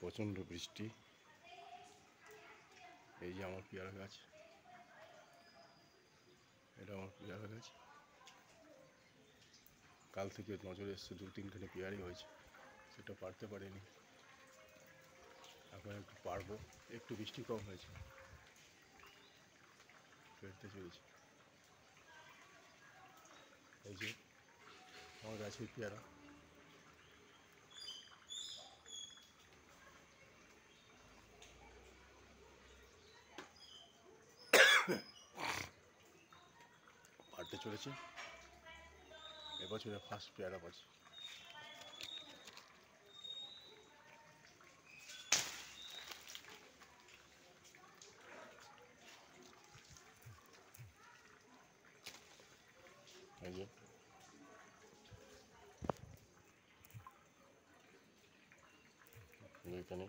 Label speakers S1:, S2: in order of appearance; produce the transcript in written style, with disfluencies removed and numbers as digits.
S1: প্রচণ্ড বৃষ্টি। এই যে আমার পেয়ারা গাছ, এটা আমার পেয়ারা গাছ। কাল থেকে নজরে এসছে 2-3খানি পেয়ারি হয়েছে, সেটা পারতে পারিনি। এখন একটু পারবো, একটু বৃষ্টি কম হয়েছে, পেরতে চলেছি। এই যে আমার গাছের পেয়ারা। পারতে চলেছে, এবছরে ফার্স্ট পেয়ারা পাচ্ছি। এই যে এখানে